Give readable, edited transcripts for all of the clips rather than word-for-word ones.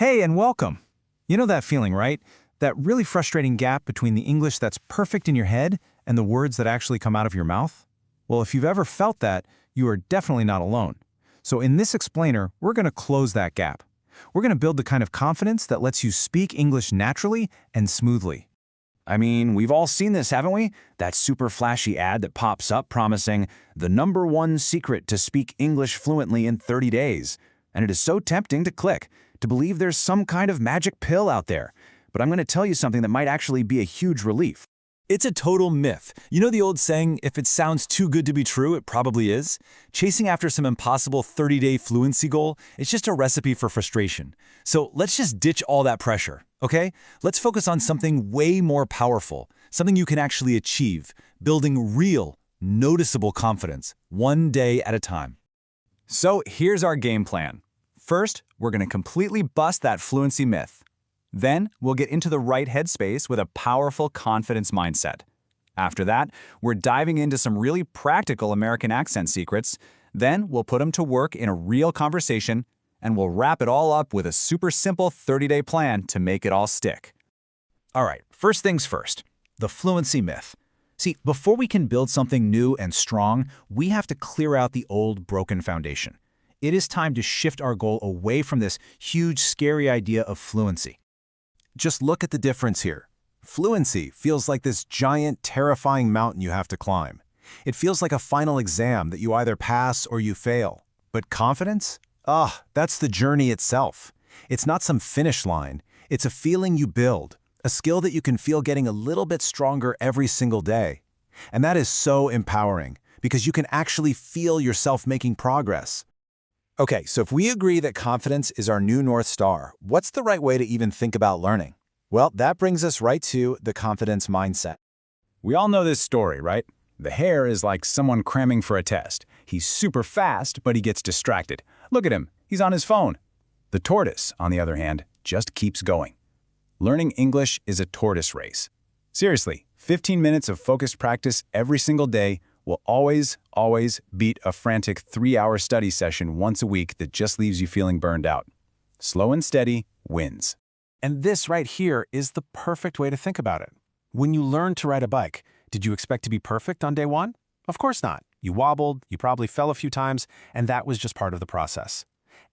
Hey, and welcome. You know that feeling, right? That really frustrating gap between the English that's perfect in your head and the words that actually come out of your mouth? Well, if you've ever felt that, you are definitely not alone. So in this explainer, we're going to close that gap. We're going to build the kind of confidence that lets you speak English naturally and smoothly. I mean, we've all seen this, haven't we? That super flashy ad that pops up promising the #1 secret to speak English fluently in 30 days. And it is so tempting to click, to believe there's some kind of magic pill out there. But I'm going to tell you something that might actually be a huge relief. It's a total myth. You know the old saying, if it sounds too good to be true, it probably is? Chasing after some impossible 30-day fluency goal, it's just a recipe for frustration. So let's just ditch all that pressure, okay? Let's focus on something way more powerful, something you can actually achieve, building real, noticeable confidence, one day at a time. So here's our game plan. First, we're going to completely bust that fluency myth. Then, we'll get into the right headspace with a powerful confidence mindset. After that, we're diving into some really practical American accent secrets. Then, we'll put them to work in a real conversation, and we'll wrap it all up with a super simple 30-day plan to make it all stick. All right, first things first, the fluency myth. See, before we can build something new and strong, we have to clear out the old, broken foundation. It is time to shift our goal away from this huge, scary idea of fluency. Just look at the difference here. Fluency feels like this giant, terrifying mountain you have to climb. It feels like a final exam that you either pass or you fail. But confidence? That's the journey itself. It's not some finish line. It's a feeling you build, a skill that you can feel getting a little bit stronger every single day. And that is so empowering, because you can actually feel yourself making progress. Okay, so if we agree that confidence is our new North Star, what's the right way to even think about learning? Well, that brings us right to the confidence mindset. We all know this story, right? The hare is like someone cramming for a test. He's super fast, but he gets distracted. Look at him, he's on his phone. The tortoise, on the other hand, just keeps going. Learning English is a tortoise race. Seriously, 15 minutes of focused practice every single day will always beat a frantic 3-hour study session once a week that just leaves you feeling burned out. Slow and steady wins. And this right here is the perfect way to think about it. When you learned to ride a bike, did you expect to be perfect on day one? Of course not. You wobbled, you probably fell a few times, and that was just part of the process.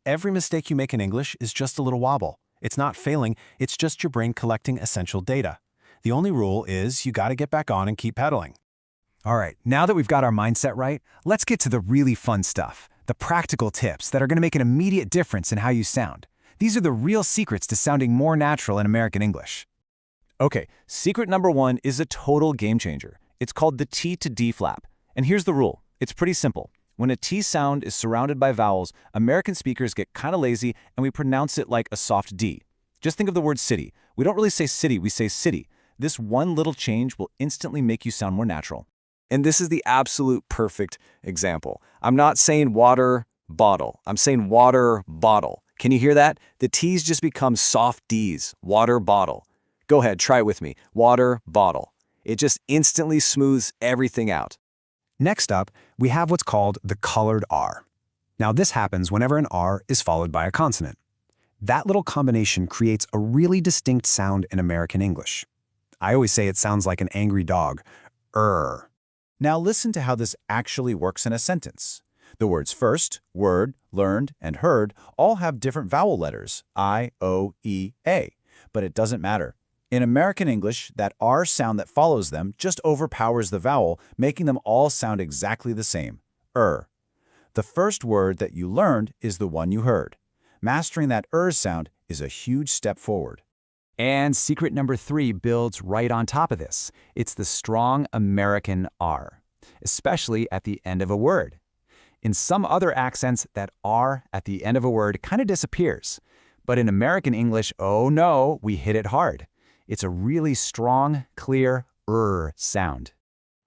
Every mistake you make in English is just a little wobble. It's not failing, it's just your brain collecting essential data. The only rule is you gotta get back on and keep pedaling. All right, now that we've got our mindset right, let's get to the really fun stuff, the practical tips that are going to make an immediate difference in how you sound. These are the real secrets to sounding more natural in American English. Okay, secret number 1 is a total game changer. It's called the T to D flap. And here's the rule. It's pretty simple. When a T sound is surrounded by vowels, American speakers get kind of lazy and we pronounce it like a soft D. Just think of the word city. We don't really say city, we say city. This one little change will instantly make you sound more natural. And this is the absolute perfect example. I'm not saying water bottle. I'm saying water bottle. Can you hear that? The T's just become soft D's. Water bottle. Go ahead, try it with me. Water bottle. It just instantly smooths everything out. Next up, we have what's called the colored R. Now this happens whenever an R is followed by a consonant. That little combination creates a really distinct sound in American English. I always say it sounds like an angry dog. Now listen to how this actually works in a sentence. The words first, word, learned, and heard all have different vowel letters, I, O, E, A. But it doesn't matter. In American English, that R sound that follows them just overpowers the vowel, making them all sound exactly the same, The first word that you learned is the one you heard. Mastering that sound is a huge step forward. And secret number 3 builds right on top of this. It's the strong American R, especially at the end of a word. In some other accents, that R at the end of a word kind of disappears. But in American English, oh no, we hit it hard. It's a really strong, clear sound.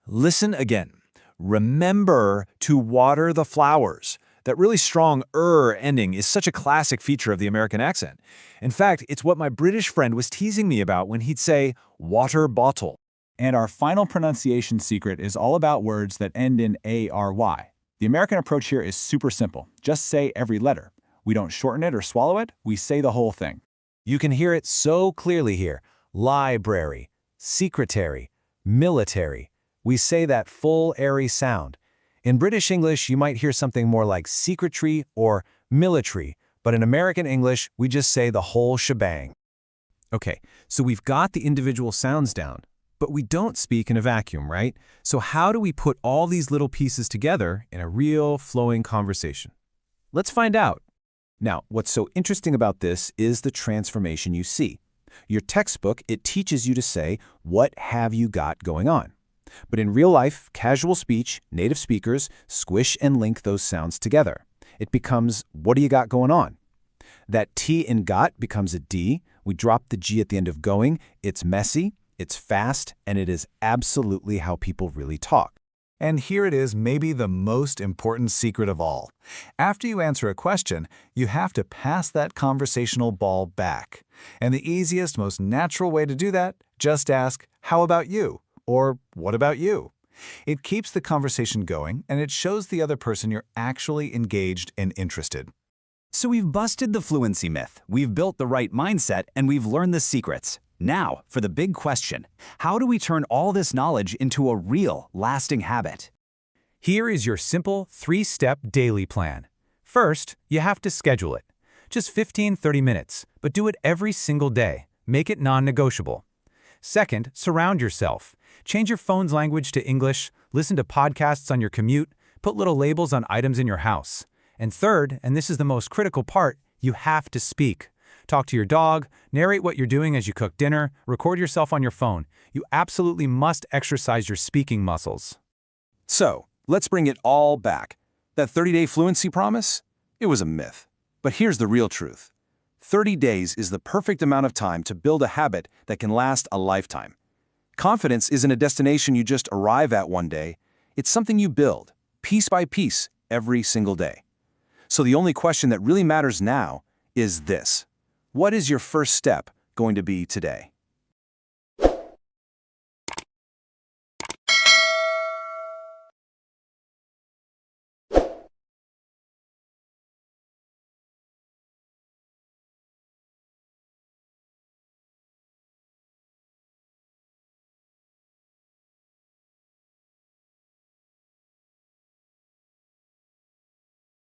Listen again. Remember to water the flowers. That really strong ending is such a classic feature of the American accent. In fact, it's what my British friend was teasing me about when he'd say water bottle. And our final pronunciation secret is all about words that end in ARY. The American approach here is super simple. Just say every letter. We don't shorten it or swallow it, we say the whole thing. You can hear it so clearly here. Library, secretary, military. We say that full airy sound. In British English, you might hear something more like secretary or military, but in American English, we just say the whole shebang. Okay, so we've got the individual sounds down, but we don't speak in a vacuum, right? So how do we put all these little pieces together in a real, flowing conversation? Let's find out. Now, what's so interesting about this is the transformation you see. Your textbook, it teaches you to say, "What have you got going on?" But in real life, casual speech, native speakers squish and link those sounds together. It becomes, "What do you got going on?" That T in got becomes a D. We drop the G at the end of going. It's messy, it's fast, and it is absolutely how people really talk. And here it is, maybe the most important secret of all. After you answer a question, you have to pass that conversational ball back. And the easiest, most natural way to do that, just ask, "How about you?" or "What about you?" It keeps the conversation going, and it shows the other person you're actually engaged and interested. So we've busted the fluency myth, we've built the right mindset, and we've learned the secrets. Now, for the big question, how do we turn all this knowledge into a real, lasting habit? Here is your simple 3-step daily plan. First, you have to schedule it. Just 15-30 minutes, but do it every single day. Make it non-negotiable. Second, surround yourself. Change your phone's language to English, listen to podcasts on your commute, put little labels on items in your house. And third, and this is the most critical part, you have to speak. Talk to your dog, narrate what you're doing as you cook dinner, record yourself on your phone. You absolutely must exercise your speaking muscles. So, let's bring it all back. That 30-day fluency promise? It was a myth. But here's the real truth. 30 days is the perfect amount of time to build a habit that can last a lifetime. Confidence isn't a destination you just arrive at one day. It's something you build, piece by piece, every single day. So the only question that really matters now is this. What is your first step going to be today?